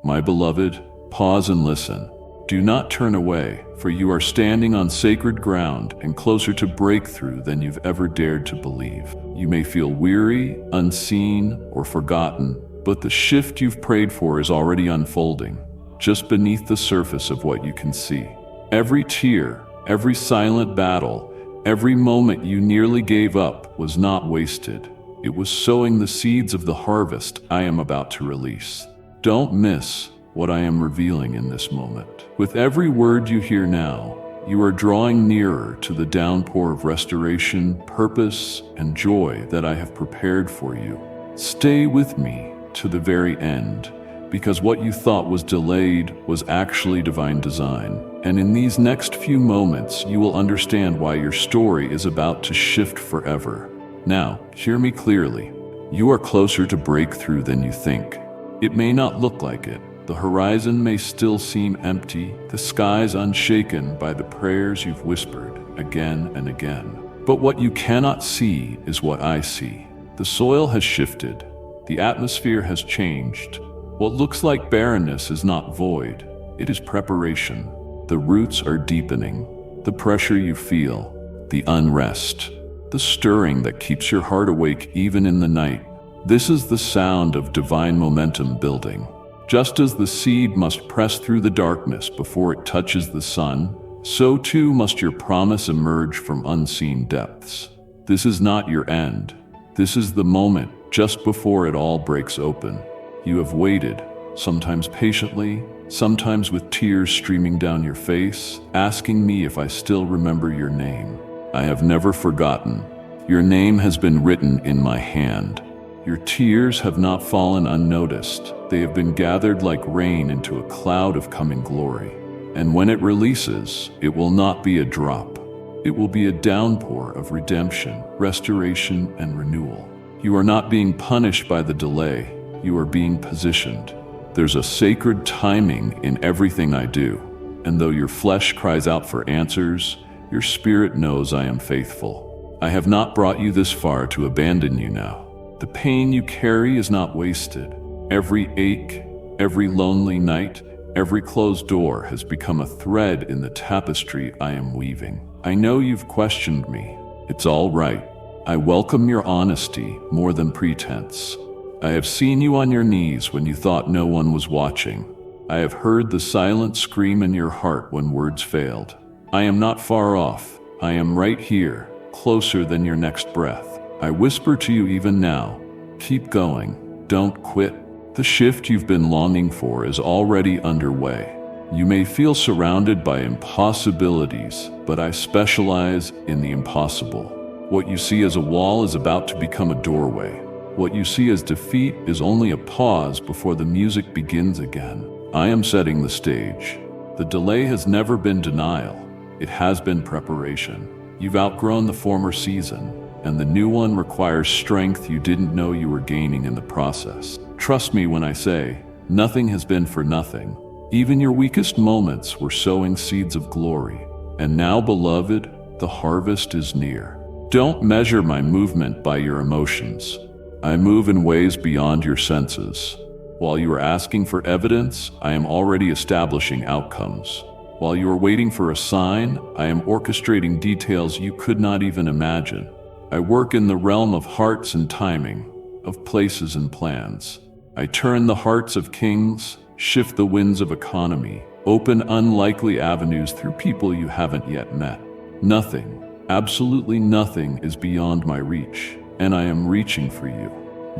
My beloved, pause and listen. Do not turn away, for you are standing on sacred ground and closer to breakthrough than you've ever dared to believe. You may feel weary, unseen, or forgotten, but the shift you've prayed for is already unfolding, just beneath the surface of what you can see. Every tear, every silent battle, every moment you nearly gave up was not wasted. It was sowing the seeds of the harvest I am about to release. Don't miss what I am revealing in this moment. With every word you hear now, you are drawing nearer to the downpour of restoration, purpose, and joy that I have prepared for you. Stay with me to the very end, because what you thought was delayed was actually divine design. And in these next few moments, you will understand why your story is about to shift forever. Now, hear me clearly. You are closer to breakthrough than you think. It may not look like it. The horizon may still seem empty, the skies unshaken by the prayers you've whispered again and again. But what you cannot see is what I see. The soil has shifted. The atmosphere has changed. What looks like barrenness is not void. It is preparation. The roots are deepening. The pressure you feel, the unrest, the stirring that keeps your heart awake even in the night. This is the sound of divine momentum building. Just as the seed must press through the darkness before it touches the sun, so too must your promise emerge from unseen depths. This is not your end. This is the moment just before it all breaks open. You have waited, sometimes patiently, sometimes with tears streaming down your face, asking me if I still remember your name. I have never forgotten. Your name has been written in my hand. Your tears have not fallen unnoticed. They have been gathered like rain into a cloud of coming glory. And when it releases, it will not be a drop. It will be a downpour of redemption, restoration, and renewal. You are not being punished by the delay. You are being positioned. There's a sacred timing in everything I do. And though your flesh cries out for answers, your spirit knows I am faithful. I have not brought you this far to abandon you now. The pain you carry is not wasted. Every ache, every lonely night, every closed door has become a thread in the tapestry I am weaving. I know you've questioned me. It's all right. I welcome your honesty more than pretense. I have seen you on your knees when you thought no one was watching. I have heard the silent scream in your heart when words failed. I am not far off. I am right here, closer than your next breath. I whisper to you even now, keep going, don't quit. The shift you've been longing for is already underway. You may feel surrounded by impossibilities, but I specialize in the impossible. What you see as a wall is about to become a doorway. What you see as defeat is only a pause before the music begins again. I am setting the stage. The delay has never been denial. It has been preparation. You've outgrown the former season, and the new one requires strength you didn't know you were gaining in the process. Trust me when I say, nothing has been for nothing. Even your weakest moments were sowing seeds of glory. And now, beloved, the harvest is near. Don't measure my movement by your emotions. I move in ways beyond your senses. While you are asking for evidence, I am already establishing outcomes. While you are waiting for a sign, I am orchestrating details you could not even imagine. I work in the realm of hearts and timing, of places and plans. I turn the hearts of kings, shift the winds of economy, open unlikely avenues through people you haven't yet met. Nothing, absolutely nothing is beyond my reach, and I am reaching for you.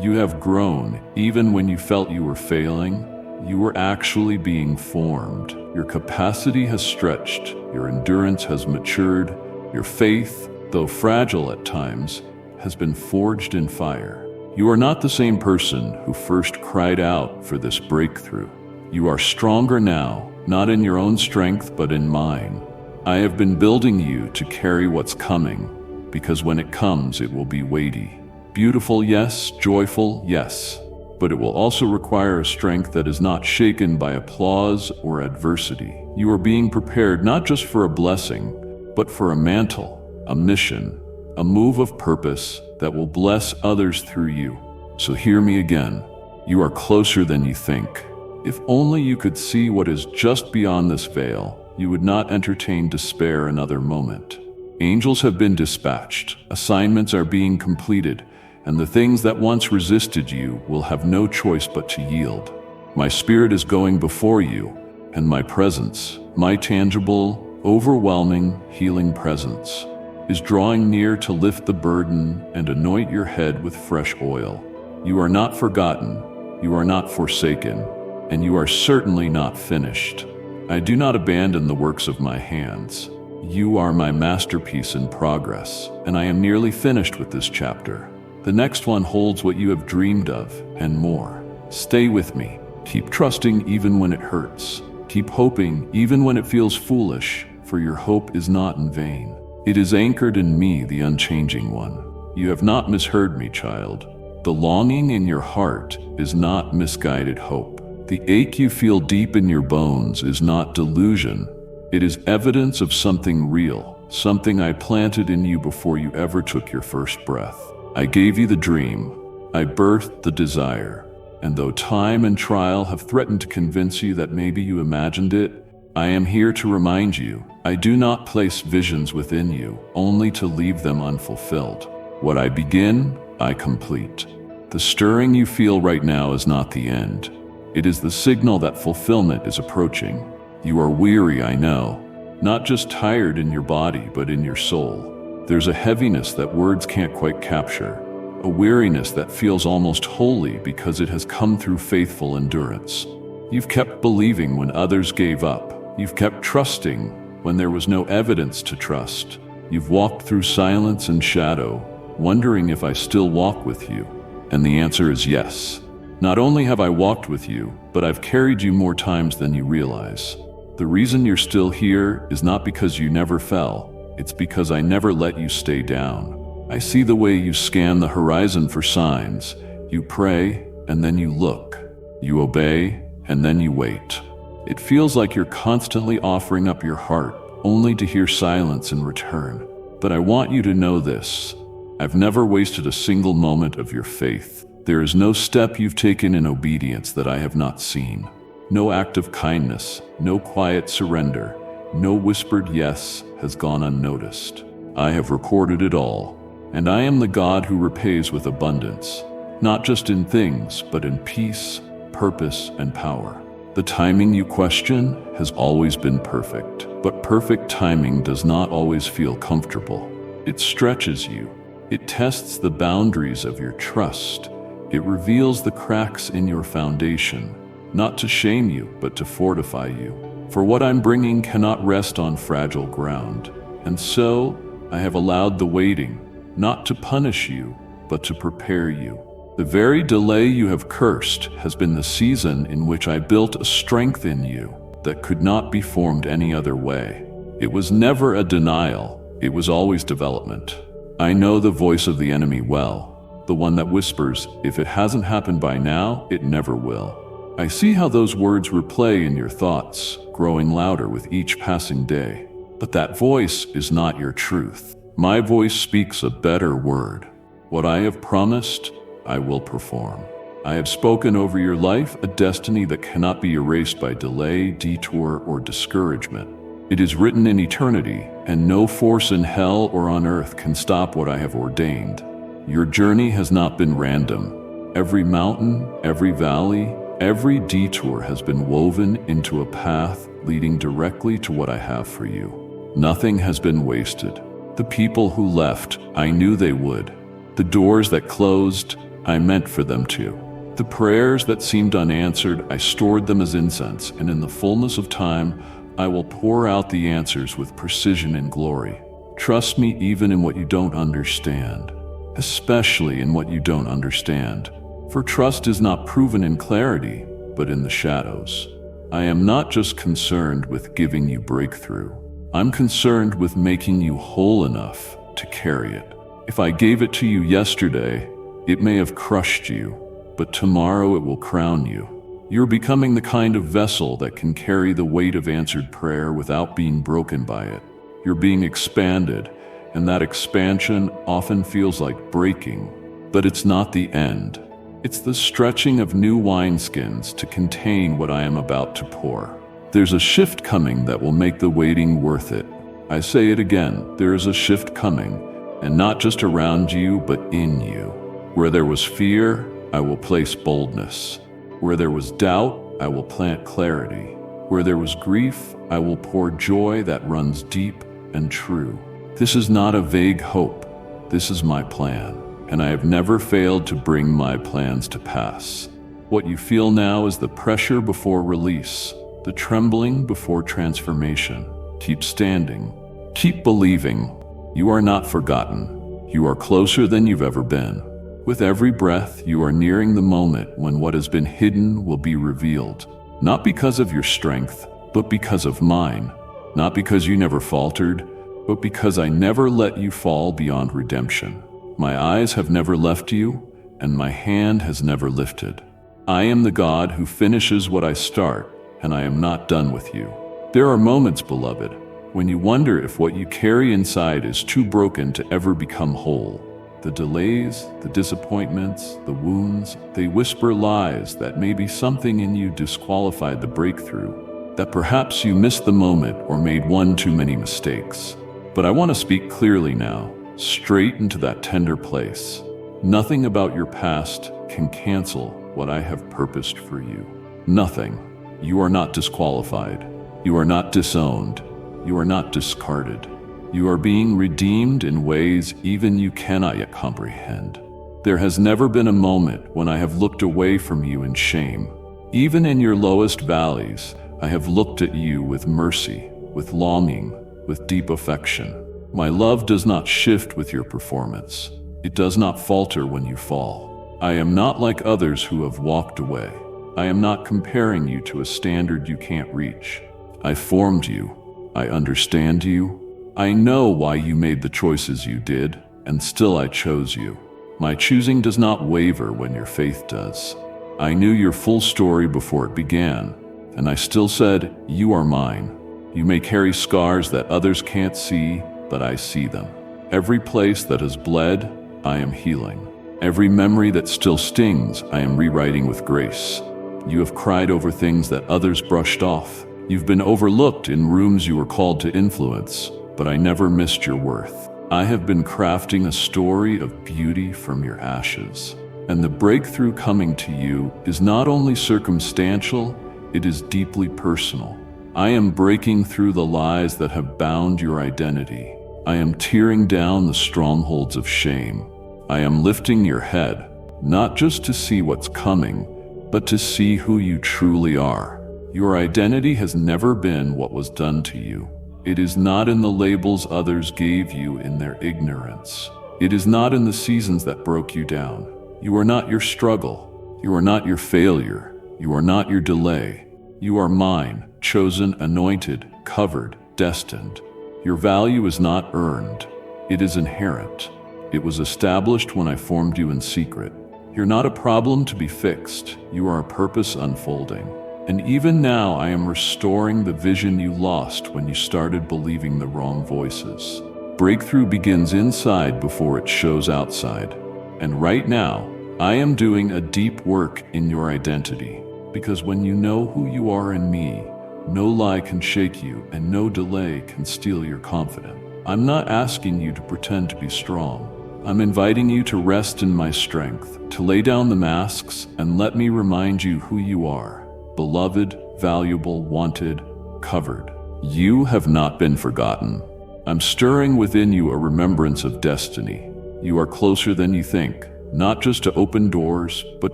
You have grown, even when you felt you were failing. You were actually being formed. Your capacity has stretched, your endurance has matured, your faith, though fragile at times, has been forged in fire. You are not the same person who first cried out for this breakthrough. You are stronger now, not in your own strength, but in mine. I have been building you to carry what's coming, because when it comes, it will be weighty. Beautiful, yes. Joyful, yes. But it will also require a strength that is not shaken by applause or adversity. You are being prepared not just for a blessing, but for a mantle, a mission, a move of purpose that will bless others through you. So hear me again. You are closer than you think. If only you could see what is just beyond this veil, you would not entertain despair another moment. Angels have been dispatched, assignments are being completed, and the things that once resisted you will have no choice but to yield. My spirit is going before you, and my presence, my tangible, overwhelming, healing presence, is drawing near to lift the burden and anoint your head with fresh oil. You are not forgotten, you are not forsaken, and you are certainly not finished. I do not abandon the works of my hands. You are my masterpiece in progress, and I am nearly finished with this chapter. The next one holds what you have dreamed of, and more. Stay with me. Keep trusting even when it hurts. Keep hoping even when it feels foolish, for your hope is not in vain. It is anchored in me, the unchanging one. You have not misheard me, child. The longing in your heart is not misguided hope. The ache you feel deep in your bones is not delusion. It is evidence of something real, something I planted in you before you ever took your first breath. I gave you the dream. I birthed the desire. And though time and trial have threatened to convince you that maybe you imagined it, I am here to remind you, I do not place visions within you, only to leave them unfulfilled. What I begin, I complete. The stirring you feel right now is not the end. It is the signal that fulfillment is approaching. You are weary, I know, not just tired in your body, but in your soul. There's a heaviness that words can't quite capture, a weariness that feels almost holy because it has come through faithful endurance. You've kept believing when others gave up. You've kept trusting when there was no evidence to trust. You've walked through silence and shadow, wondering if I still walk with you. And the answer is yes. Not only have I walked with you, but I've carried you more times than you realize. The reason you're still here is not because you never fell. It's because I never let you stay down. I see the way you scan the horizon for signs. You pray, and then you look. You obey, and then you wait. It feels like you're constantly offering up your heart, only to hear silence in return. But I want you to know this. I've never wasted a single moment of your faith. There is no step you've taken in obedience that I have not seen. No act of kindness, no quiet surrender, no whispered yes has gone unnoticed. I have recorded it all, and I am the God who repays with abundance, not just in things, but in peace, purpose, and power. The timing you question has always been perfect, but perfect timing does not always feel comfortable. It stretches you. It tests the boundaries of your trust. It reveals the cracks in your foundation, not to shame you, but to fortify you. For what I'm bringing cannot rest on fragile ground. And so, I have allowed the waiting, not to punish you, but to prepare you. The very delay you have cursed has been the season in which I built a strength in you that could not be formed any other way. It was never a denial, it was always development. I know the voice of the enemy well, the one that whispers, if it hasn't happened by now, it never will. I see how those words replay in your thoughts, growing louder with each passing day. But that voice is not your truth. My voice speaks a better word. What I have promised, I will perform. I have spoken over your life a destiny that cannot be erased by delay, detour, or discouragement. It is written in eternity, and no force in hell or on earth can stop what I have ordained. Your journey has not been random. Every mountain, every valley, every detour has been woven into a path leading directly to what I have for you. Nothing has been wasted. The people who left, I knew they would. The doors that closed, I meant for them to. The prayers that seemed unanswered, I stored them as incense, and in the fullness of time, I will pour out the answers with precision and glory. Trust me even in what you don't understand, especially in what you don't understand. For trust is not proven in clarity, but in the shadows. I am not just concerned with giving you breakthrough. I'm concerned with making you whole enough to carry it. If I gave it to you yesterday, it may have crushed you, but tomorrow it will crown you. You're becoming the kind of vessel that can carry the weight of answered prayer without being broken by it. You're being expanded, and that expansion often feels like breaking, but it's not the end. It's the stretching of new wineskins to contain what I am about to pour. There's a shift coming that will make the waiting worth it. I say it again, there is a shift coming, and not just around you, but in you. Where there was fear, I will place boldness. Where there was doubt, I will plant clarity. Where there was grief, I will pour joy that runs deep and true. This is not a vague hope. This is my plan, and I have never failed to bring my plans to pass. What you feel now is the pressure before release, the trembling before transformation. Keep standing. Keep believing. You are not forgotten. You are closer than you've ever been. With every breath, you are nearing the moment when what has been hidden will be revealed. Not because of your strength, but because of mine. Not because you never faltered, but because I never let you fall beyond redemption. My eyes have never left you, and my hand has never lifted. I am the God who finishes what I start, and I am not done with you. There are moments, beloved, when you wonder if what you carry inside is too broken to ever become whole. The delays, the disappointments, the wounds, they whisper lies that maybe something in you disqualified the breakthrough, that perhaps you missed the moment or made one too many mistakes. But I want to speak clearly now, straight into that tender place. Nothing about your past can cancel what I have purposed for you. Nothing. You are not disqualified. You are not disowned. You are not discarded. You are being redeemed in ways even you cannot yet comprehend. There has never been a moment when I have looked away from you in shame. Even in your lowest valleys, I have looked at you with mercy, with longing, with deep affection. My love does not shift with your performance. It does not falter when you fall. I am not like others who have walked away. I am not comparing you to a standard you can't reach. I formed you. I understand you. I know why you made the choices you did, and still I chose you. My choosing does not waver when your faith does. I knew your full story before it began, and I still said, you are mine. You may carry scars that others can't see, but I see them. Every place that has bled, I am healing. Every memory that still stings, I am rewriting with grace. You have cried over things that others brushed off. You've been overlooked in rooms you were called to influence, but I never missed your worth. I have been crafting a story of beauty from your ashes. And the breakthrough coming to you is not only circumstantial, it is deeply personal. I am breaking through the lies that have bound your identity. I am tearing down the strongholds of shame. I am lifting your head, not just to see what's coming, but to see who you truly are. Your identity has never been what was done to you. It is not in the labels others gave you in their ignorance. It is not in the seasons that broke you down. You are not your struggle. You are not your failure. You are not your delay. You are mine, chosen, anointed, covered, destined. Your value is not earned. It is inherent. It was established when I formed you in secret. You're not a problem to be fixed. You are a purpose unfolding. And even now, I am restoring the vision you lost when you started believing the wrong voices. Breakthrough begins inside before it shows outside. And right now, I am doing a deep work in your identity. Because when you know who you are in me, no lie can shake you and no delay can steal your confidence. I'm not asking you to pretend to be strong. I'm inviting you to rest in my strength, to lay down the masks and let me remind you who you are. Beloved, valuable, wanted, covered. You have not been forgotten. I'm stirring within you a remembrance of destiny. You are closer than you think, not just to open doors, but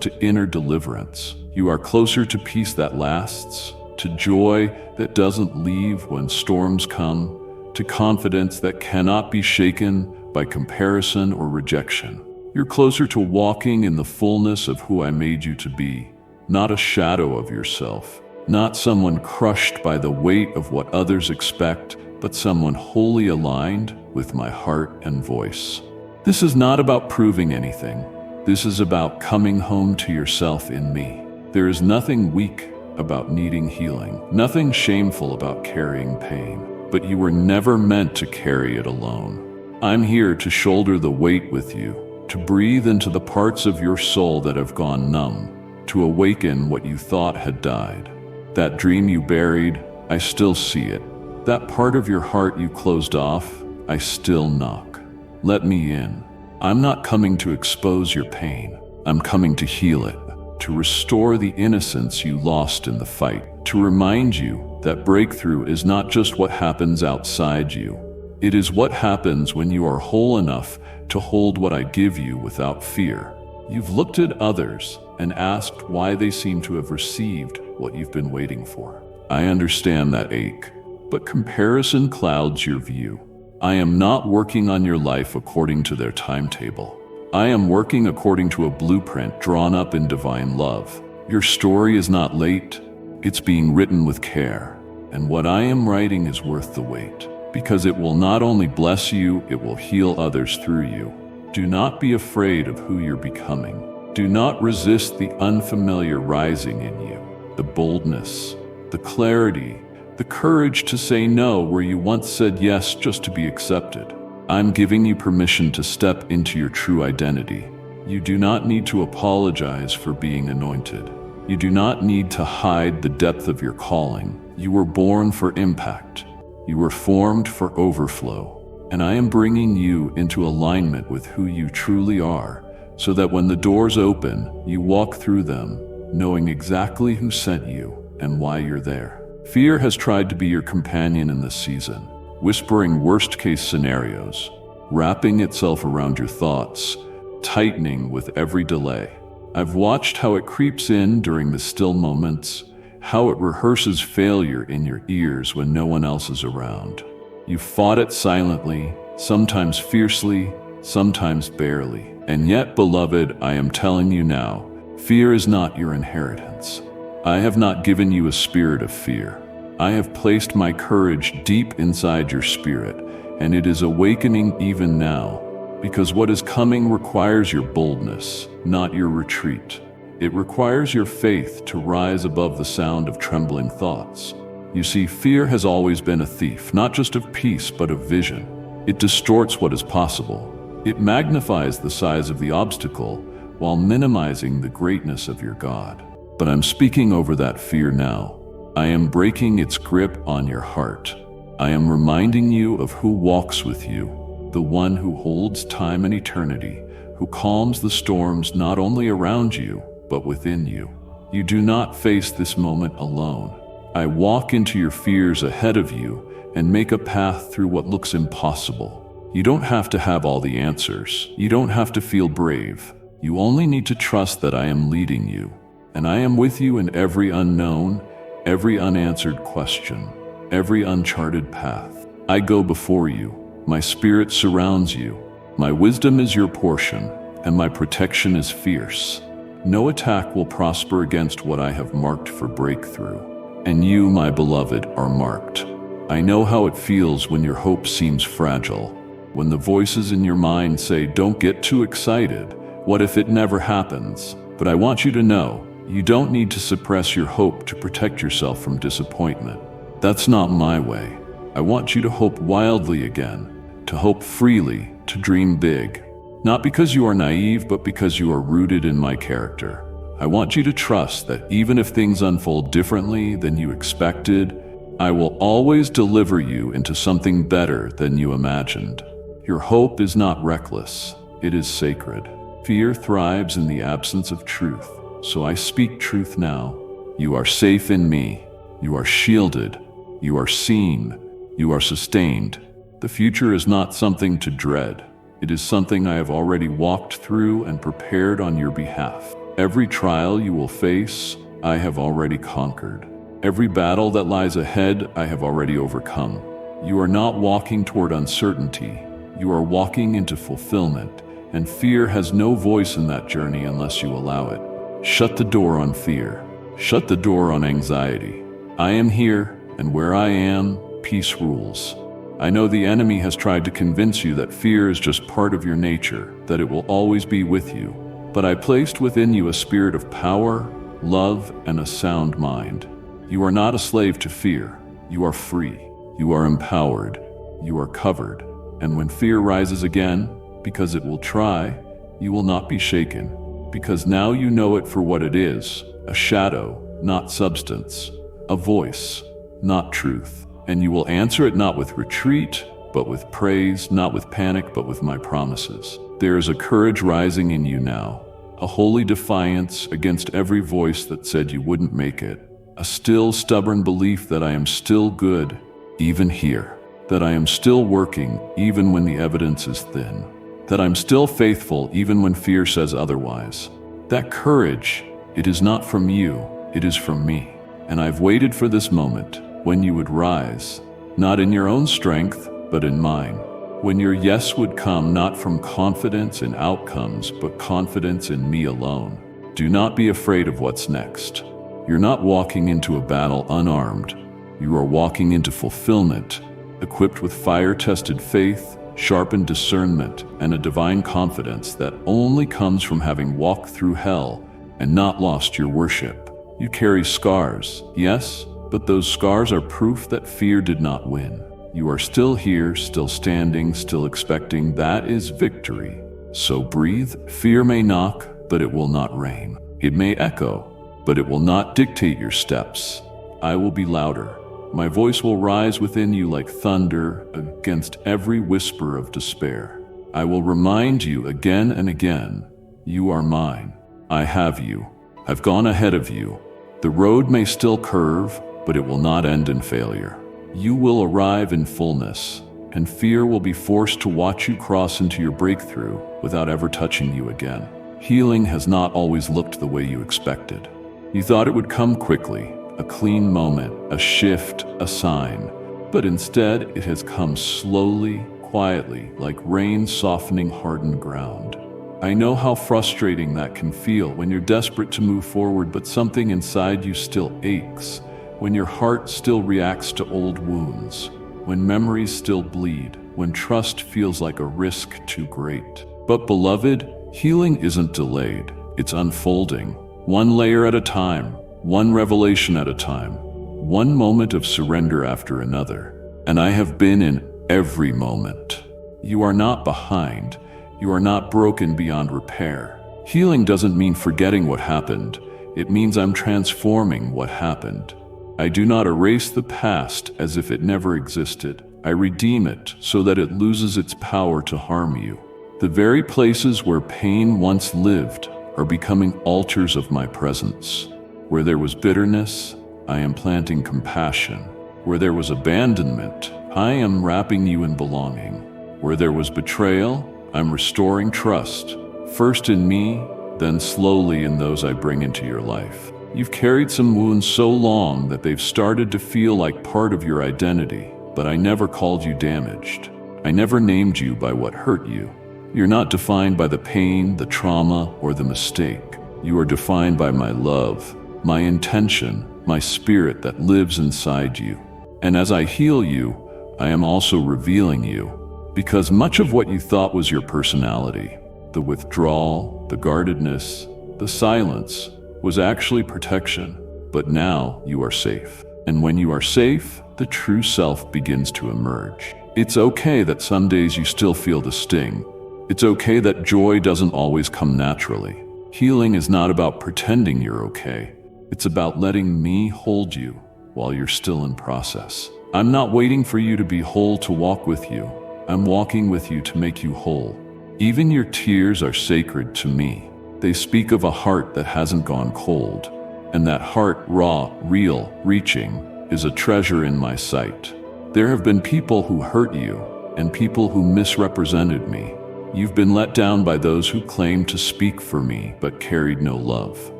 to inner deliverance. You are closer to peace that lasts, to joy that doesn't leave when storms come, to confidence that cannot be shaken by comparison or rejection. You're closer to walking in the fullness of who I made you to be. Not a shadow of yourself, not someone crushed by the weight of what others expect, but someone wholly aligned with my heart and voice. This is not about proving anything. This is about coming home to yourself in me. There is nothing weak about needing healing, nothing shameful about carrying pain, but you were never meant to carry it alone. I'm here to shoulder the weight with you, to breathe into the parts of your soul that have gone numb, to awaken what you thought had died. That dream you buried, I still see it. That part of your heart you closed off, I still knock. Let me in. I'm not coming to expose your pain. I'm coming to heal it, to restore the innocence you lost in the fight, to remind you that breakthrough is not just what happens outside you. It is what happens when you are whole enough to hold what I give you without fear. You've looked at others and asked why they seem to have received what you've been waiting for. I understand that ache, but comparison clouds your view. I am not working on your life according to their timetable. I am working according to a blueprint drawn up in divine love. Your story is not late, it's being written with care. And what I am writing is worth the wait, because it will not only bless you, it will heal others through you. Do not be afraid of who you're becoming. Do not resist the unfamiliar rising in you, the boldness, the clarity, the courage to say no where you once said yes just to be accepted. I'm giving you permission to step into your true identity. You do not need to apologize for being anointed. You do not need to hide the depth of your calling. You were born for impact. You were formed for overflow. And I am bringing you into alignment with who you truly are, so that when the doors open, you walk through them, knowing exactly who sent you and why you're there. Fear has tried to be your companion in this season, whispering worst-case scenarios, wrapping itself around your thoughts, tightening with every delay. I've watched how it creeps in during the still moments, how it rehearses failure in your ears when no one else is around. You fought it silently, sometimes fiercely, sometimes barely. And yet, beloved, I am telling you now, fear is not your inheritance. I have not given you a spirit of fear. I have placed my courage deep inside your spirit, and it is awakening even now, because what is coming requires your boldness, not your retreat. It requires your faith to rise above the sound of trembling thoughts. You see, fear has always been a thief, not just of peace, but of vision. It distorts what is possible. It magnifies the size of the obstacle while minimizing the greatness of your God. But I'm speaking over that fear now. I am breaking its grip on your heart. I am reminding you of who walks with you, the one who holds time and eternity, who calms the storms not only around you, but within you. You do not face this moment alone. I walk into your fears ahead of you and make a path through what looks impossible. You don't have to have all the answers. You don't have to feel brave. You only need to trust that I am leading you. And I am with you in every unknown, every unanswered question, every uncharted path. I go before you. My spirit surrounds you. My wisdom is your portion, and my protection is fierce. No attack will prosper against what I have marked for breakthrough. And you, my beloved, are marked. I know how it feels when your hope seems fragile, when the voices in your mind say, "Don't get too excited. What if it never happens?" But I want you to know, you don't need to suppress your hope to protect yourself from disappointment. That's not my way. I want you to hope wildly again, to hope freely, to dream big. Not because you are naive, but because you are rooted in my character. I want you to trust that even if things unfold differently than you expected, I will always deliver you into something better than you imagined. Your hope is not reckless, it is sacred. Fear thrives in the absence of truth. So I speak truth now. You are safe in me. You are shielded. You are seen. You are sustained. The future is not something to dread. It is something I have already walked through and prepared on your behalf. Every trial you will face, I have already conquered. Every battle that lies ahead, I have already overcome. You are not walking toward uncertainty. You are walking into fulfillment, and fear has no voice in that journey unless you allow it. Shut the door on fear. Shut the door on anxiety. I am here, and where I am, peace rules. I know the enemy has tried to convince you that fear is just part of your nature, that it will always be with you. But I placed within you a spirit of power, love, and a sound mind. You are not a slave to fear. You are free. You are empowered. You are covered. And when fear rises again, because it will try, You will not be shaken, because now you know it for what it is, a shadow, not substance, a voice, not truth. And you will answer it not with retreat, but with praise, not with panic, but with my promises. There is a courage rising in you now, a holy defiance against every voice that said you wouldn't make it, a still, stubborn belief that I am still good, even here, that I am still working, even when the evidence is thin, that I'm still faithful, even when fear says otherwise. That courage, it is not from you, it is from me. And I've waited for this moment, when you would rise, not in your own strength, but in mine. When your yes would come not from confidence in outcomes, but confidence in me alone. Do not be afraid of what's next. You're not walking into a battle unarmed. You are walking into fulfillment, equipped with fire-tested faith, sharpened discernment, and a divine confidence that only comes from having walked through hell and not lost your worship. You carry scars, yes, but those scars are proof that fear did not win. You are still here, still standing, still expecting. That is victory. So breathe. Fear may knock, but it will not reign. It may echo, but it will not dictate your steps. I will be louder. My voice will rise within you like thunder against every whisper of despair. I will remind you again and again, you are mine. I have you. I've gone ahead of you. The road may still curve, but it will not end in failure. You will arrive in fullness, and fear will be forced to watch you cross into your breakthrough without ever touching you again. Healing has not always looked the way you expected. You thought it would come quickly, a clean moment, a shift, a sign. But instead, it has come slowly, quietly, like rain softening hardened ground. I know how frustrating that can feel when you're desperate to move forward, but something inside you still aches. When your heart still reacts to old wounds, when memories still bleed, when trust feels like a risk too great. But beloved, healing isn't delayed, it's unfolding. One layer at a time, one revelation at a time, one moment of surrender after another. And I have been in every moment. You are not behind, you are not broken beyond repair. Healing doesn't mean forgetting what happened, it means I'm transforming what happened. I do not erase the past as if it never existed. I redeem it so that it loses its power to harm you. The very places where pain once lived are becoming altars of my presence. Where there was bitterness, I am planting compassion. Where there was abandonment, I am wrapping you in belonging. Where there was betrayal, I'm restoring trust. First in me, then slowly in those I bring into your life. You've carried some wounds so long that they've started to feel like part of your identity, but I never called you damaged. I never named you by what hurt you. You're not defined by the pain, the trauma, or the mistake. You are defined by my love, my intention, my spirit that lives inside you. And as I heal you, I am also revealing you, because much of what you thought was your personality, the withdrawal, the guardedness, the silence, was actually protection, but now you are safe. And when you are safe, the true self begins to emerge. It's okay that some days you still feel the sting. It's okay that joy doesn't always come naturally. Healing is not about pretending you're okay. It's about letting me hold you while you're still in process. I'm not waiting for you to be whole to walk with you. I'm walking with you to make you whole. Even your tears are sacred to me. They speak of a heart that hasn't gone cold, and that heart, raw, real, reaching, is a treasure in my sight. There have been people who hurt you, and people who misrepresented me. You've been let down by those who claimed to speak for me, but carried no love.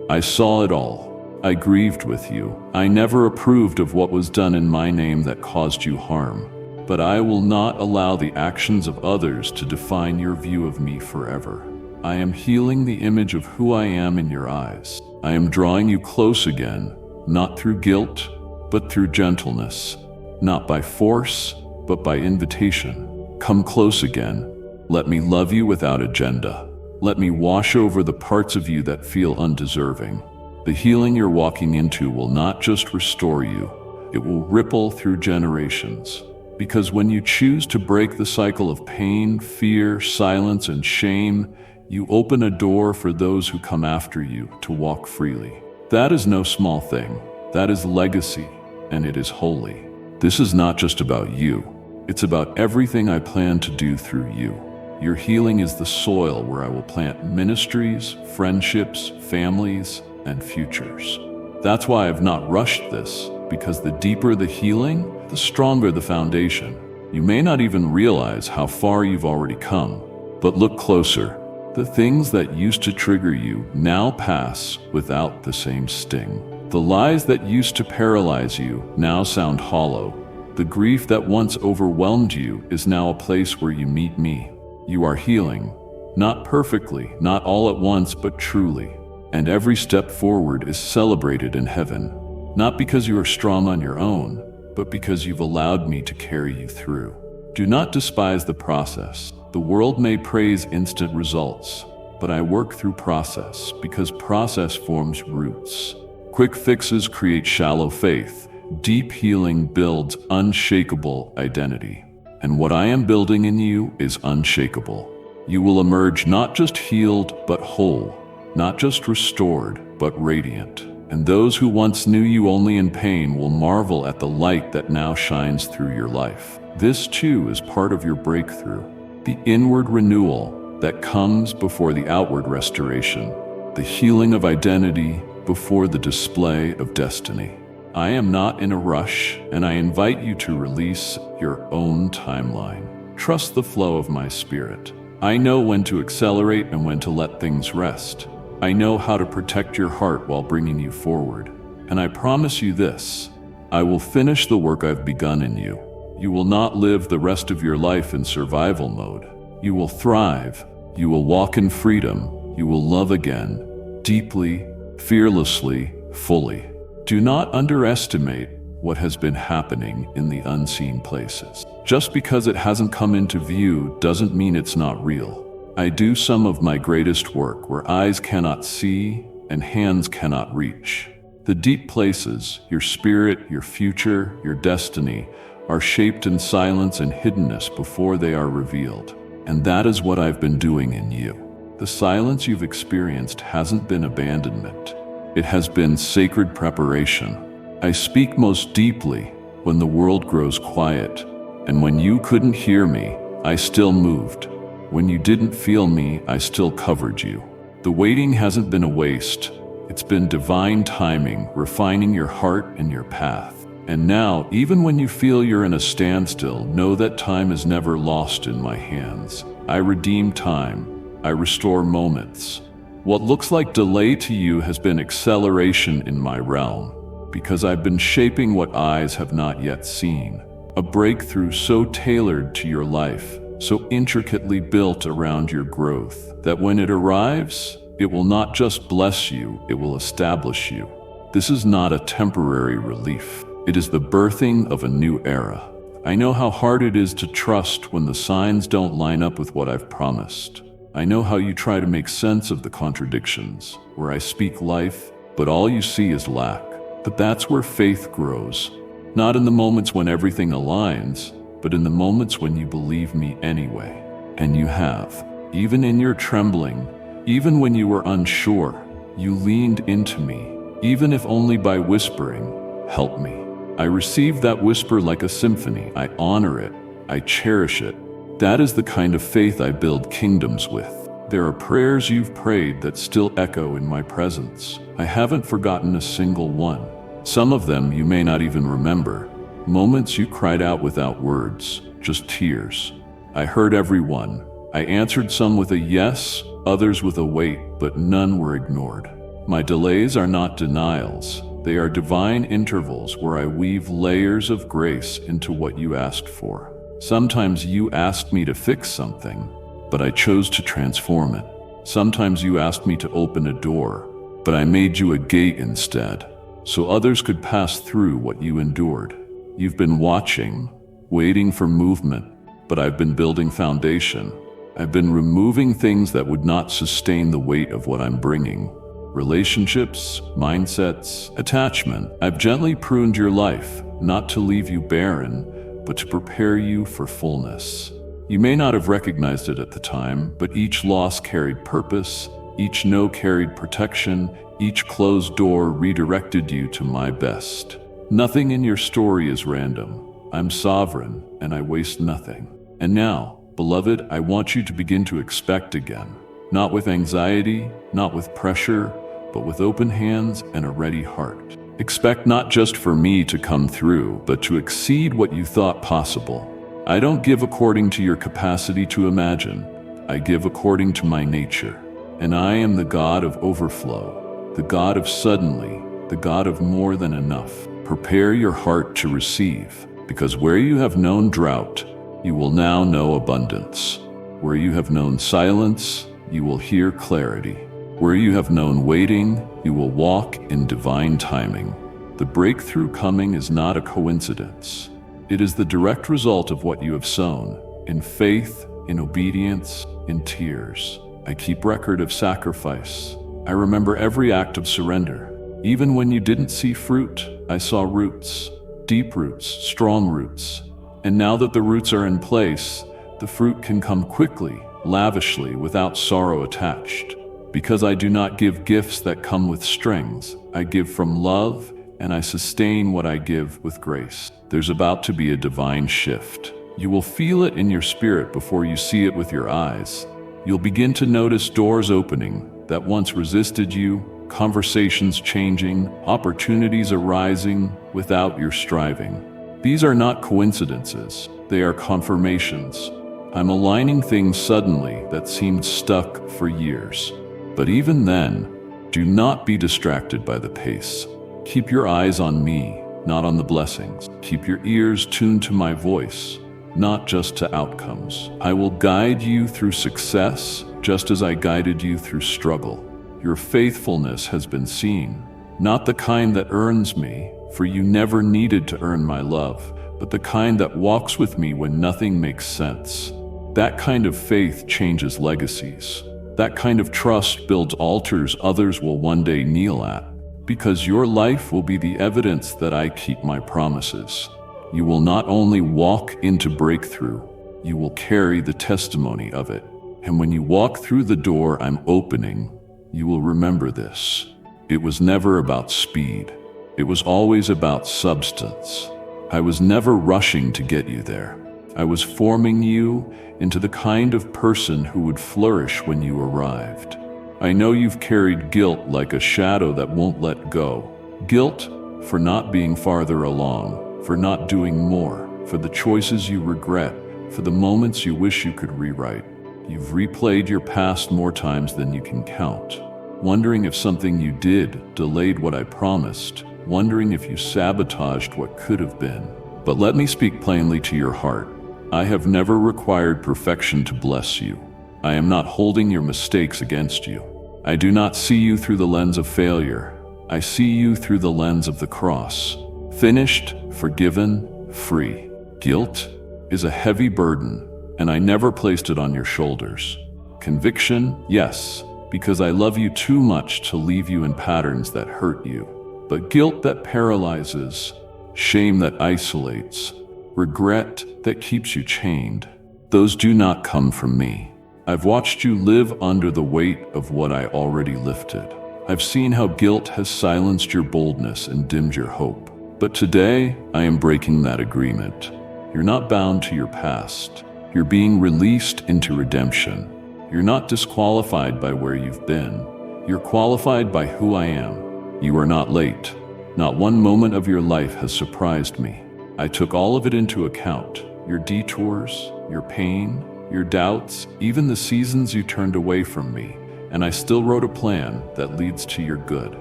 I saw it all. I grieved with you. I never approved of what was done in my name that caused you harm. But I will not allow the actions of others to define your view of me forever. I am healing the image of who I am in your eyes. I am drawing you close again, not through guilt, but through gentleness. Not by force, but by invitation. Come close again. Let me love you without agenda. Let me wash over the parts of you that feel undeserving. The healing you're walking into will not just restore you, it will ripple through generations. Because when you choose to break the cycle of pain, fear, silence, and shame, You open a door for those who come after you to walk freely. That is no small thing. That is legacy, and it is holy. This is not just about you. It's about everything I plan to do through you. Your healing is the soil where I will plant ministries, friendships, families, and futures. That's why I've not rushed this, because the deeper the healing, the stronger the foundation. You may not even realize how far you've already come, but look closer. The things that used to trigger you now pass without the same sting. The lies that used to paralyze you now sound hollow. The grief that once overwhelmed you is now a place where you meet me. You are healing, not perfectly, not all at once, but truly. And every step forward is celebrated in heaven, not because you are strong on your own, but because you've allowed me to carry you through. Do not despise the process. The world may praise instant results, but I work through process because process forms roots. Quick fixes create shallow faith. Deep healing builds unshakable identity. And what I am building in you is unshakable. You will emerge not just healed, but whole, not just restored, but radiant. And those who once knew you only in pain will marvel at the light that now shines through your life. This too is part of your breakthrough, the inward renewal that comes before the outward restoration, the healing of identity before the display of destiny. I am not in a rush, and I invite you to release your own timeline. Trust the flow of my spirit. I know when to accelerate and when to let things rest. I know how to protect your heart while bringing you forward. And I promise you this, I will finish the work I've begun in you. You will not live the rest of your life in survival mode. You will thrive. You will walk in freedom. You will love again, deeply, fearlessly, fully. Do not underestimate what has been happening in the unseen places. Just because it hasn't come into view doesn't mean it's not real. I do some of my greatest work where eyes cannot see and hands cannot reach. The deep places, your spirit, your future, your destiny, are shaped in silence and hiddenness before they are revealed. And that is what I've been doing in you. The silence you've experienced hasn't been abandonment. It has been sacred preparation. I speak most deeply when the world grows quiet, and when you couldn't hear me, I still moved. When you didn't feel me, I still covered you. The waiting hasn't been a waste. It's been divine timing, refining your heart and your path. And now, even when you feel you're in a standstill, know that time is never lost in my hands. I redeem time. I restore moments. What looks like delay to you has been acceleration in my realm, because I've been shaping what eyes have not yet seen. A breakthrough so tailored to your life, so intricately built around your growth, that when it arrives, it will not just bless you, it will establish you. This is not a temporary relief. It is the birthing of a new era. I know how hard it is to trust when the signs don't line up with what I've promised. I know how you try to make sense of the contradictions, where I speak life, but all you see is lack. But that's where faith grows. Not in the moments when everything aligns, but in the moments when you believe me anyway. And you have. Even in your trembling, even when you were unsure, you leaned into me, even if only by whispering, "Help me." I receive that whisper like a symphony. I honor it. I cherish it. That is the kind of faith I build kingdoms with. There are prayers you've prayed that still echo in my presence. I haven't forgotten a single one. Some of them you may not even remember. Moments you cried out without words, just tears. I heard every one. I answered some with a yes, others with a wait, but none were ignored. My delays are not denials. They are divine intervals where I weave layers of grace into what you asked for. Sometimes you asked me to fix something, but I chose to transform it. Sometimes you asked me to open a door, but I made you a gate instead, so others could pass through what you endured. You've been watching, waiting for movement, but I've been building foundation. I've been removing things that would not sustain the weight of what I'm bringing. Relationships, mindsets, attachment. I've gently pruned your life, not to leave you barren, but to prepare you for fullness. You may not have recognized it at the time, but each loss carried purpose, each no carried protection, each closed door redirected you to my best. Nothing in your story is random. I'm sovereign, and I waste nothing. And now, beloved, I want you to begin to expect again. Not with anxiety, not with pressure, but with open hands and a ready heart. Expect not just for me to come through, but to exceed what you thought possible. I don't give according to your capacity to imagine. I give according to my nature. And I am the God of overflow, the God of suddenly, the God of more than enough. Prepare your heart to receive, because where you have known drought, you will now know abundance. Where you have known silence, you will hear clarity. Where you have known waiting, you will walk in divine timing. The breakthrough coming is not a coincidence. It is the direct result of what you have sown, in faith, in obedience, in tears. I keep record of sacrifice. I remember every act of surrender. Even when you didn't see fruit, I saw roots, deep roots, strong roots. And now that the roots are in place, the fruit can come quickly, lavishly, without sorrow attached. Because I do not give gifts that come with strings. I give from love, and I sustain what I give with grace. There's about to be a divine shift. You will feel it in your spirit before you see it with your eyes. You'll begin to notice doors opening that once resisted you, conversations changing, opportunities arising without your striving. These are not coincidences, they are confirmations. I'm aligning things suddenly that seemed stuck for years. But even then, do not be distracted by the pace. Keep your eyes on me, not on the blessings. Keep your ears tuned to my voice, not just to outcomes. I will guide you through success, just as I guided you through struggle. Your faithfulness has been seen, not the kind that earns me, for you never needed to earn my love, but the kind that walks with me when nothing makes sense. That kind of faith changes legacies. That kind of trust builds altars others will one day kneel at, because your life will be the evidence that I keep my promises. You will not only walk into breakthrough, you will carry the testimony of it. And when you walk through the door I'm opening, you will remember this. It was never about speed. It was always about substance. I was never rushing to get you there. I was forming you into the kind of person who would flourish when you arrived. I know you've carried guilt like a shadow that won't let go. Guilt for not being farther along, for not doing more, for the choices you regret, for the moments you wish you could rewrite. You've replayed your past more times than you can count, wondering if something you did delayed what I promised, wondering if you sabotaged what could have been. But let me speak plainly to your heart. I have never required perfection to bless you. I am not holding your mistakes against you. I do not see you through the lens of failure. I see you through the lens of the cross. Finished, forgiven, free. Guilt is a heavy burden, and I never placed it on your shoulders. Conviction, yes, because I love you too much to leave you in patterns that hurt you. But guilt that paralyzes, shame that isolates, regret that keeps you chained, those do not come from me. I've watched you live under the weight of what I already lifted. I've seen how guilt has silenced your boldness and dimmed your hope. But today, I am breaking that agreement. You're not bound to your past. You're being released into redemption. You're not disqualified by where you've been. You're qualified by who I am. You are not late. Not one moment of your life has surprised me. I took all of it into account. Your detours, your pain, your doubts, even the seasons you turned away from me. And I still wrote a plan that leads to your good.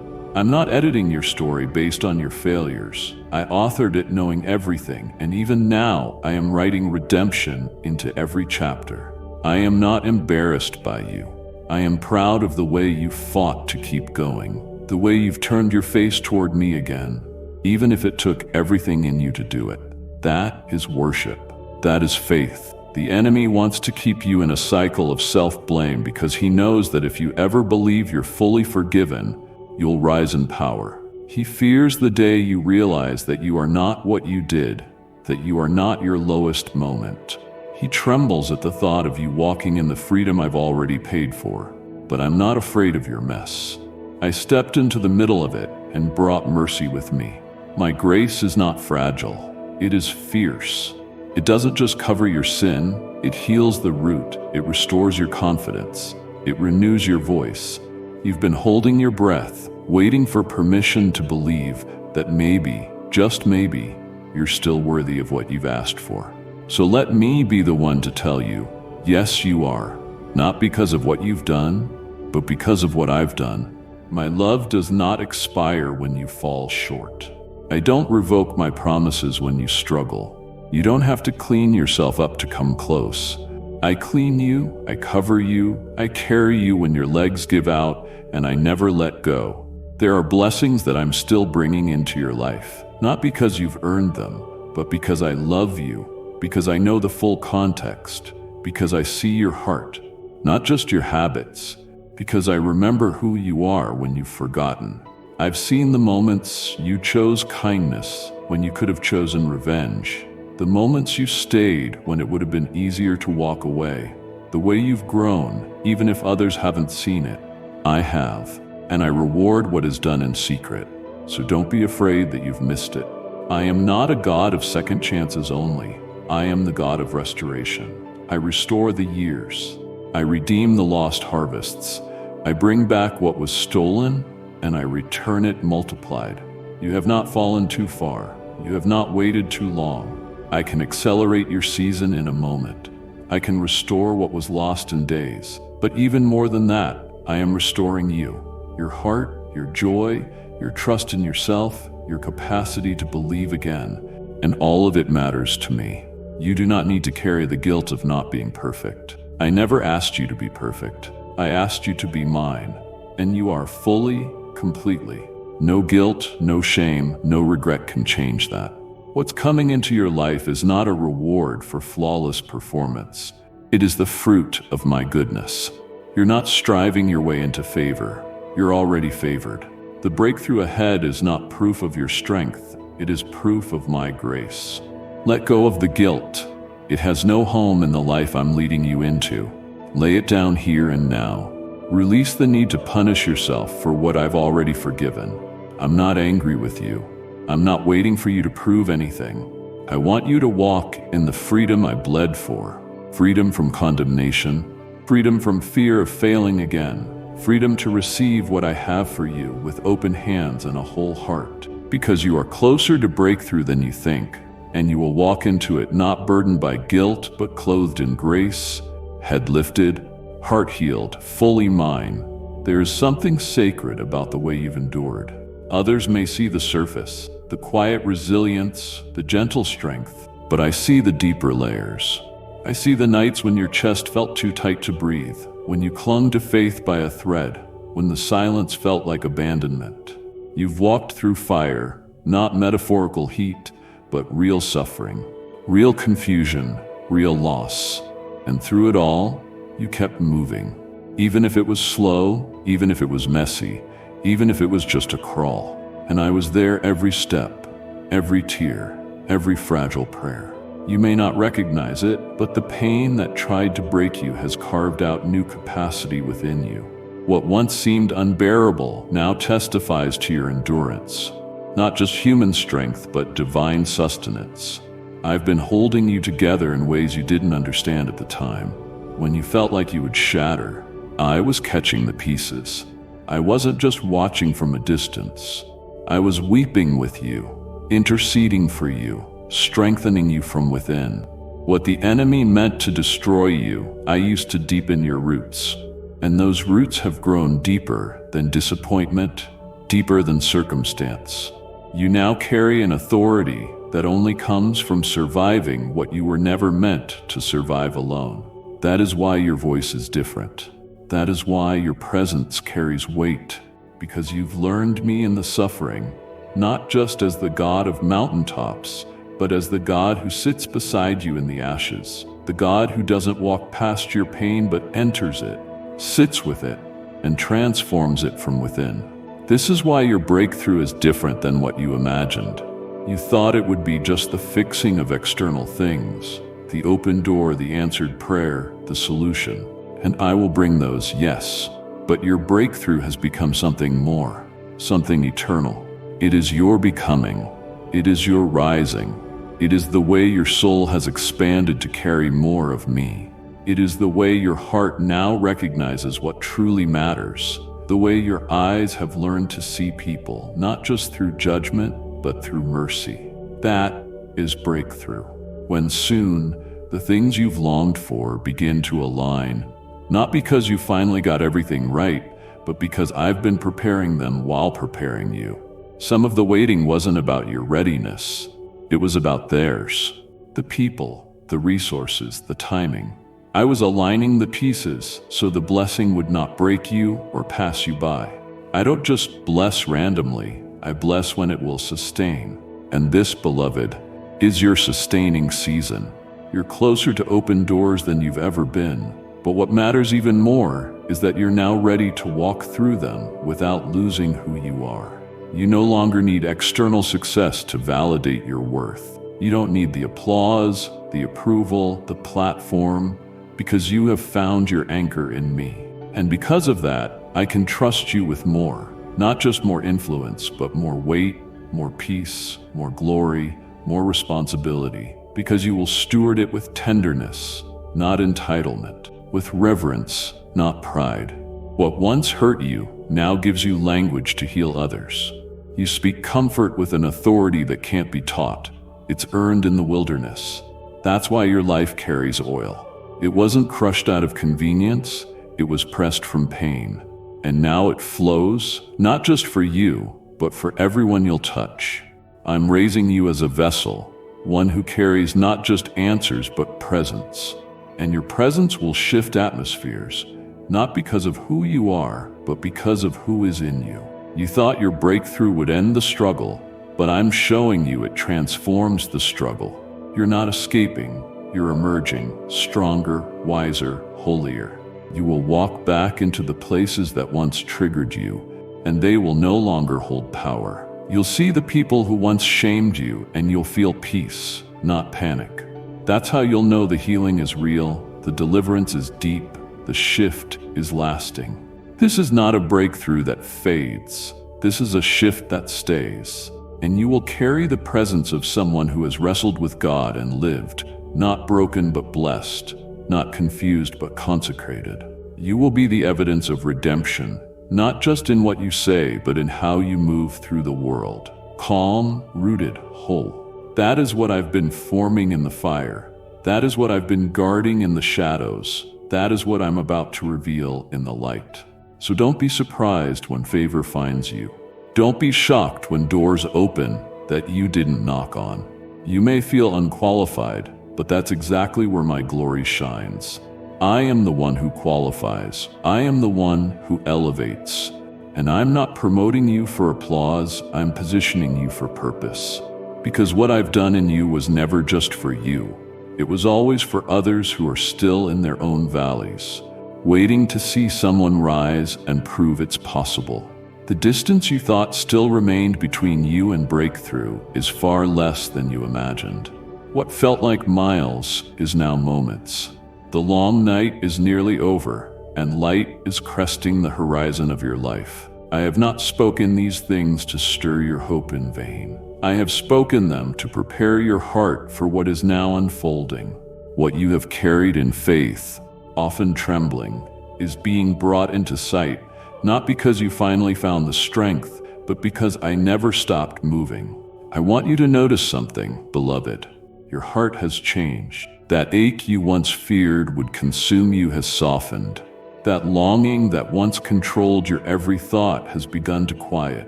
I'm not editing your story based on your failures. I authored it knowing everything, and even now I am writing redemption into every chapter. I am not embarrassed by you. I am proud of the way you fought to keep going, the way you've turned your face toward me again, even if it took everything in you to do it. That is worship. That is faith. The enemy wants to keep you in a cycle of self-blame because he knows that if you ever believe you're fully forgiven, you'll rise in power. He fears the day you realize that you are not what you did, that you are not your lowest moment. He trembles at the thought of you walking in the freedom I've already paid for. But I'm not afraid of your mess. I stepped into the middle of it and brought mercy with me. My grace is not fragile. It is fierce. It doesn't just cover your sin, it heals the root, it restores your confidence, it renews your voice. You've been holding your breath, waiting for permission to believe that maybe, just maybe, you're still worthy of what you've asked for. So let me be the one to tell you, yes, you are. Not because of what you've done, but because of what I've done. My love does not expire when you fall short. I don't revoke my promises when you struggle. You don't have to clean yourself up to come close. I clean you, I cover you, I carry you when your legs give out, and I never let go. There are blessings that I'm still bringing into your life, not because you've earned them, but because I love you, because I know the full context, because I see your heart, not just your habits, because I remember who you are when you've forgotten. I've seen the moments you chose kindness when you could have chosen revenge, the moments you stayed when it would have been easier to walk away, the way you've grown, even if others haven't seen it. I have, and I reward what is done in secret, so don't be afraid that you've missed it. I am not a God of second chances only. I am the God of restoration. I restore the years. I redeem the lost harvests. I bring back what was stolen, and I return it multiplied. You have not fallen too far. You have not waited too long. I can accelerate your season in a moment. I can restore what was lost in days. But even more than that, I am restoring you. Your heart, your joy, your trust in yourself, your capacity to believe again. And all of it matters to me. You do not need to carry the guilt of not being perfect. I never asked you to be perfect. I asked you to be mine. And you are fully, completely. No guilt, no shame, no regret can change that. What's coming into your life is not a reward for flawless performance. It is the fruit of my goodness. You're not striving your way into favor. You're already favored. The breakthrough ahead is not proof of your strength. It is proof of my grace. Let go of the guilt. It has no home in the life I'm leading you into. Lay it down here and now. Release the need to punish yourself for what I've already forgiven. I'm not angry with you. I'm not waiting for you to prove anything. I want you to walk in the freedom I bled for. Freedom from condemnation. Freedom from fear of failing again. Freedom to receive what I have for you with open hands and a whole heart. Because you are closer to breakthrough than you think, and you will walk into it not burdened by guilt, but clothed in grace, head lifted, heart healed, fully mine. There is something sacred about the way you've endured. Others may see the surface, the quiet resilience, the gentle strength, but I see the deeper layers. I see the nights when your chest felt too tight to breathe, when you clung to faith by a thread, when the silence felt like abandonment. You've walked through fire, not metaphorical heat, but real suffering, real confusion, real loss. And through it all, you kept moving. Even if it was slow, even if it was messy, even if it was just a crawl. And I was there every step, every tear, every fragile prayer. You may not recognize it, but the pain that tried to break you has carved out new capacity within you. What once seemed unbearable now testifies to your endurance. Not just human strength, but divine sustenance. I've been holding you together in ways you didn't understand at the time. When you felt like you would shatter, I was catching the pieces. I wasn't just watching from a distance. I was weeping with you, interceding for you, strengthening you from within. What the enemy meant to destroy you, I used to deepen your roots. And those roots have grown deeper than disappointment, deeper than circumstance. You now carry an authority that only comes from surviving what you were never meant to survive alone. That is why your voice is different. That is why your presence carries weight, because you've learned me in the suffering, not just as the God of mountaintops, but as the God who sits beside you in the ashes, the God who doesn't walk past your pain but enters it, sits with it, and transforms it from within. This is why your breakthrough is different than what you imagined. You thought it would be just the fixing of external things, the open door, the answered prayer, the solution. And I will bring those, yes. But your breakthrough has become something more, something eternal. It is your becoming. It is your rising. It is the way your soul has expanded to carry more of me. It is the way your heart now recognizes what truly matters. The way your eyes have learned to see people, not just through judgment, but through mercy. That is breakthrough. When soon, the things you've longed for begin to align, not because you finally got everything right, but because I've been preparing them while preparing you. Some of the waiting wasn't about your readiness. It was about theirs. The people, the resources, the timing. I was aligning the pieces so the blessing would not break you or pass you by. I don't just bless randomly. I bless when it will sustain. And this, beloved, is your sustaining season. You're closer to open doors than you've ever been. But what matters even more is that you're now ready to walk through them without losing who you are. You no longer need external success to validate your worth. You don't need the applause, the approval, the platform, because you have found your anchor in me. And because of that, I can trust you with more. Not just more influence, but more weight, more peace, more glory, more responsibility. Because you will steward it with tenderness, not entitlement. With reverence, not pride. What once hurt you now gives you language to heal others. You speak comfort with an authority that can't be taught. It's earned in the wilderness. That's why your life carries oil. It wasn't crushed out of convenience, it was pressed from pain. And now it flows, not just for you, but for everyone you'll touch. I'm raising you as a vessel, one who carries not just answers, but presence. And your presence will shift atmospheres, not because of who you are, but because of who is in you. You thought your breakthrough would end the struggle, but I'm showing you it transforms the struggle. You're not escaping, you're emerging, stronger, wiser, holier. You will walk back into the places that once triggered you, and they will no longer hold power. You'll see the people who once shamed you, and you'll feel peace, not panic. That's how you'll know the healing is real, the deliverance is deep, the shift is lasting. This is not a breakthrough that fades. This is a shift that stays. And you will carry the presence of someone who has wrestled with God and lived, not broken but blessed, not confused but consecrated. You will be the evidence of redemption, not just in what you say, but in how you move through the world. Calm, rooted, whole. That is what I've been forming in the fire. That is what I've been guarding in the shadows. That is what I'm about to reveal in the light. So don't be surprised when favor finds you. Don't be shocked when doors open that you didn't knock on. You may feel unqualified, but that's exactly where my glory shines. I am the one who qualifies. I am the one who elevates. And I'm not promoting you for applause, I'm positioning you for purpose. Because what I've done in you was never just for you. It was always for others who are still in their own valleys, waiting to see someone rise and prove it's possible. The distance you thought still remained between you and breakthrough is far less than you imagined. What felt like miles is now moments. The long night is nearly over, and light is cresting the horizon of your life. I have not spoken these things to stir your hope in vain. I have spoken them to prepare your heart for what is now unfolding. What you have carried in faith, often trembling, is being brought into sight, not because you finally found the strength, but because I never stopped moving. I want you to notice something, beloved. Your heart has changed. That ache you once feared would consume you has softened. That longing that once controlled your every thought has begun to quiet,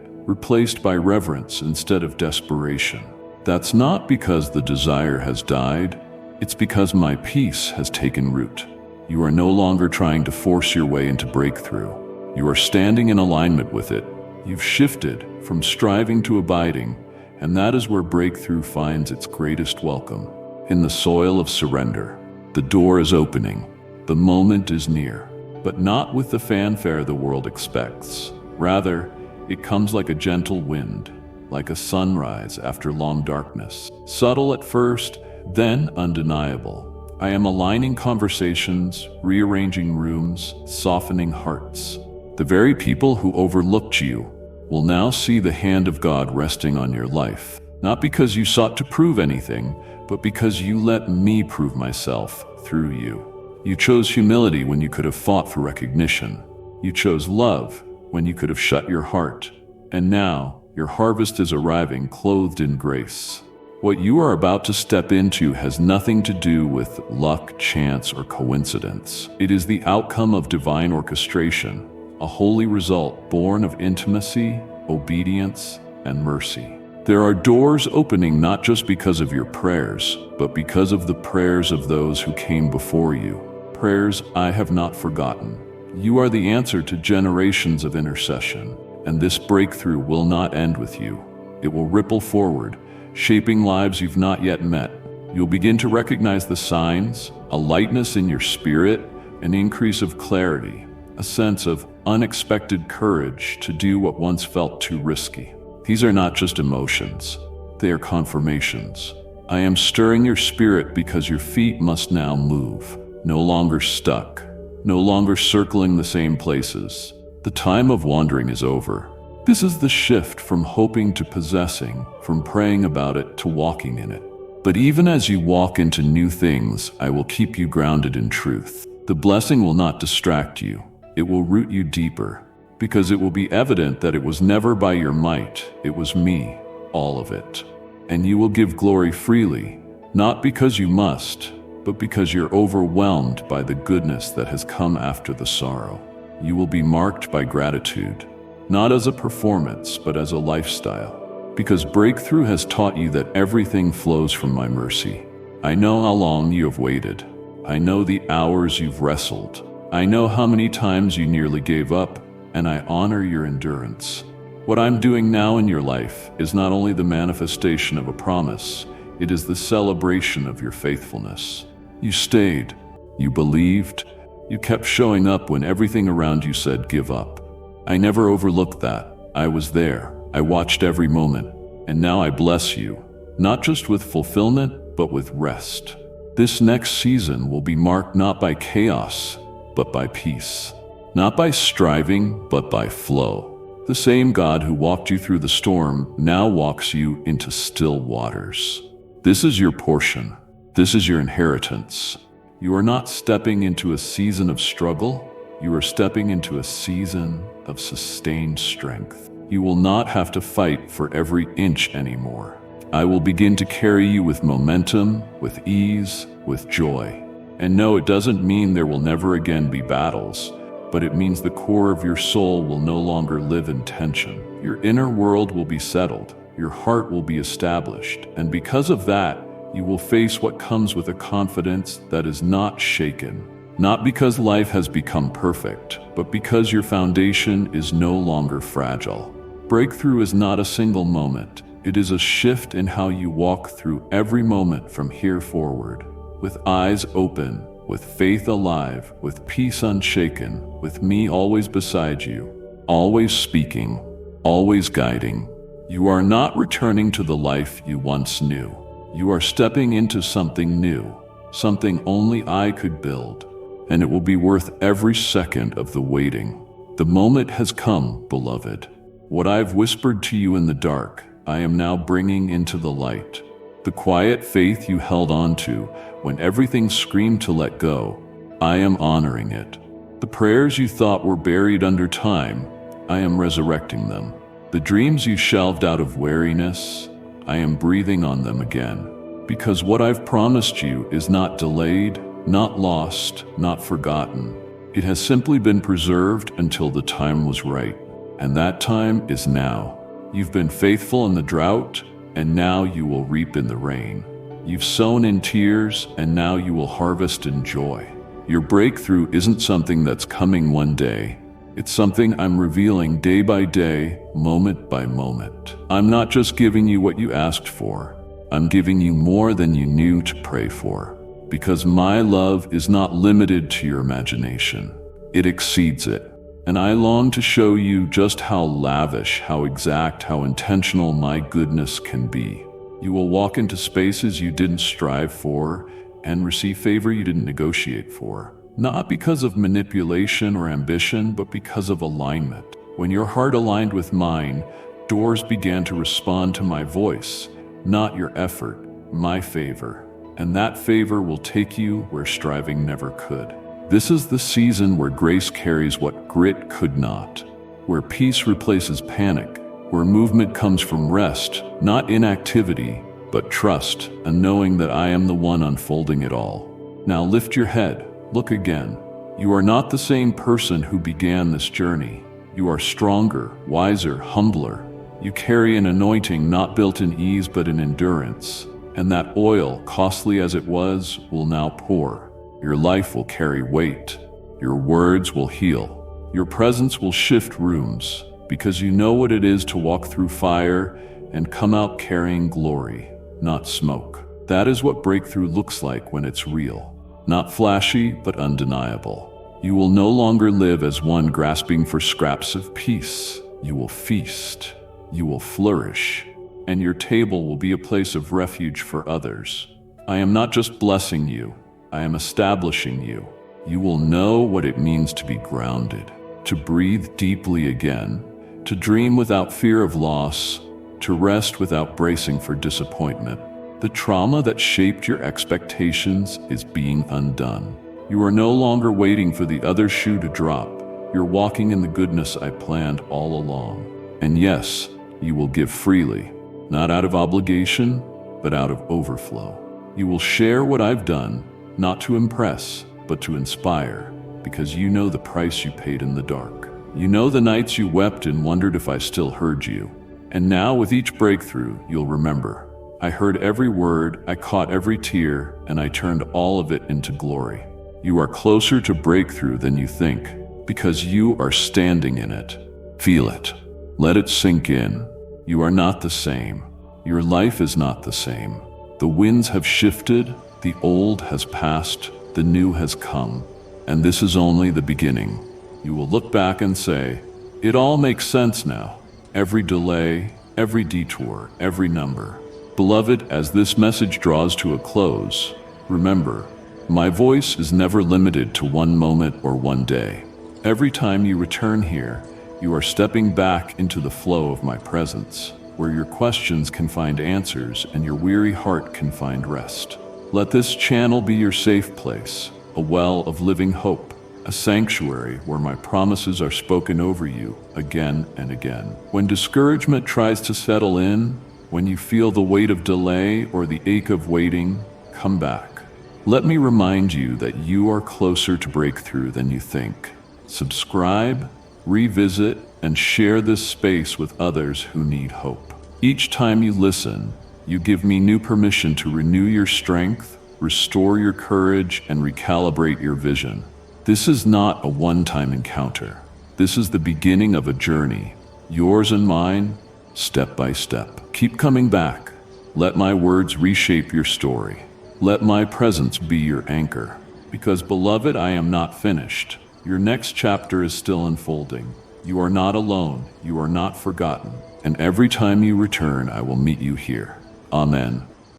replaced by reverence instead of desperation. That's not because the desire has died, it's because my peace has taken root. You are no longer trying to force your way into breakthrough. You are standing in alignment with it. You've shifted from striving to abiding, and that is where breakthrough finds its greatest welcome, in the soil of surrender. The door is opening. The moment is near, but not with the fanfare the world expects. Rather, it comes like a gentle wind, like a sunrise after long darkness. Subtle at first, then undeniable. I am aligning conversations, rearranging rooms, softening hearts. The very people who overlooked you will now see the hand of God resting on your life. Not because you sought to prove anything, but because you let me prove myself through you. You chose humility when you could have fought for recognition. You chose love when you could have shut your heart. And now, your harvest is arriving clothed in grace. What you are about to step into has nothing to do with luck, chance, or coincidence. It is the outcome of divine orchestration, a holy result born of intimacy, obedience, and mercy. There are doors opening not just because of your prayers, but because of the prayers of those who came before you. Prayers I have not forgotten. You are the answer to generations of intercession, and this breakthrough will not end with you. It will ripple forward, shaping lives you've not yet met. You'll begin to recognize the signs, a lightness in your spirit, an increase of clarity, a sense of unexpected courage to do what once felt too risky. These are not just emotions, they are confirmations. I am stirring your spirit because your feet must now move, no longer stuck, no longer circling the same places. The time of wandering is over. This is the shift from hoping to possessing, from praying about it to walking in it. But even as you walk into new things, I will keep you grounded in truth. The blessing will not distract you. It will root you deeper, because it will be evident that it was never by your might, it was me, all of it. And you will give glory freely, not because you must, but because you're overwhelmed by the goodness that has come after the sorrow. You will be marked by gratitude, not as a performance, but as a lifestyle. Because breakthrough has taught you that everything flows from my mercy. I know how long you have waited. I know the hours you've wrestled. I know how many times you nearly gave up, and I honor your endurance. What I'm doing now in your life is not only the manifestation of a promise, it is the celebration of your faithfulness. You stayed, you believed, you kept showing up when everything around you said give up. I never overlooked that. I was there. I watched every moment. And now I bless you, not just with fulfillment, but with rest. This next season will be marked not by chaos, but by peace. Not by striving, but by flow. The same God who walked you through the storm now walks you into still waters. This is your portion. This is your inheritance. You are not stepping into a season of struggle. You are stepping into a season of sustained strength. You will not have to fight for every inch anymore. I will begin to carry you with momentum, with ease, with joy. And no, it doesn't mean there will never again be battles, but it means the core of your soul will no longer live in tension. Your inner world will be settled. Your heart will be established. And because of that, you will face what comes with a confidence that is not shaken. Not because life has become perfect, but because your foundation is no longer fragile. Breakthrough is not a single moment. It is a shift in how you walk through every moment from here forward, with eyes open, with faith alive, with peace unshaken, with me always beside you, always speaking, always guiding. You are not returning to the life you once knew. You are stepping into something new, something only I could build. And it will be worth every second of the waiting. The moment has come, beloved. What I've whispered to you in the dark, I am now bringing into the light. The quiet faith you held on to when everything screamed to let go, I am honoring it. The prayers you thought were buried under time, I am resurrecting them. The dreams you shelved out of weariness, I am breathing on them again. Because what I've promised you is not delayed, not lost, not forgotten. It has simply been preserved until the time was right. And that time is now. You've been faithful in the drought, and now you will reap in the rain. You've sown in tears, and now you will harvest in joy. Your breakthrough isn't something that's coming one day. It's something I'm revealing day by day, moment by moment. I'm not just giving you what you asked for. I'm giving you more than you knew to pray for. Because my love is not limited to your imagination. It exceeds it. And I long to show you just how lavish, how exact, how intentional my goodness can be. You will walk into spaces you didn't strive for, and receive favor you didn't negotiate for. Not because of manipulation or ambition, but because of alignment. When your heart aligned with mine, doors began to respond to my voice, not your effort, my favor. And that favor will take you where striving never could. This is the season where grace carries what grit could not, where peace replaces panic, where movement comes from rest, not inactivity, but trust, and knowing that I am the one unfolding it all. Now lift your head, look again. You are not the same person who began this journey. You are stronger, wiser, humbler. You carry an anointing not built in ease but in endurance. And that oil, costly as it was, will now pour. Your life will carry weight. Your words will heal. Your presence will shift rooms, because you know what it is to walk through fire and come out carrying glory, not smoke. That is what breakthrough looks like when it's real. Not flashy, but undeniable. You will no longer live as one grasping for scraps of peace. You will feast. You will flourish. And your table will be a place of refuge for others. I am not just blessing you, I am establishing you. You will know what it means to be grounded, to breathe deeply again, to dream without fear of loss, to rest without bracing for disappointment. The trauma that shaped your expectations is being undone. You are no longer waiting for the other shoe to drop. You're walking in the goodness I planned all along. And yes, you will give freely. Not out of obligation, but out of overflow. You will share what I've done, not to impress, but to inspire, because you know the price you paid in the dark. You know the nights you wept and wondered if I still heard you. And now with each breakthrough, you'll remember. I heard every word, I caught every tear, and I turned all of it into glory. You are closer to breakthrough than you think, because you are standing in it. Feel it. Let it sink in. You are not the same. Your life is not the same. The winds have shifted, the old has passed, the new has come, and this is only the beginning. You will look back and say, it all makes sense now. Every delay, every detour, every number. Beloved, as this message draws to a close, remember, my voice is never limited to one moment or one day. Every time you return here, you are stepping back into the flow of my presence, where your questions can find answers and your weary heart can find rest. Let this channel be your safe place, a well of living hope, a sanctuary where my promises are spoken over you again and again. When discouragement tries to settle in, when you feel the weight of delay or the ache of waiting, come back. Let me remind you that you are closer to breakthrough than you think. Subscribe, revisit, and share this space with others who need hope. Each time you listen, you give me new permission to renew your strength, restore your courage, and recalibrate your vision. This is not a one-time encounter. This is the beginning of a journey, yours and mine, step by step. Keep coming back. Let my words reshape your story. Let my presence be your anchor. Because, beloved, I am not finished. Your next chapter is still unfolding. You are not alone. You are not forgotten. And every time you return, I will meet you here. Amen.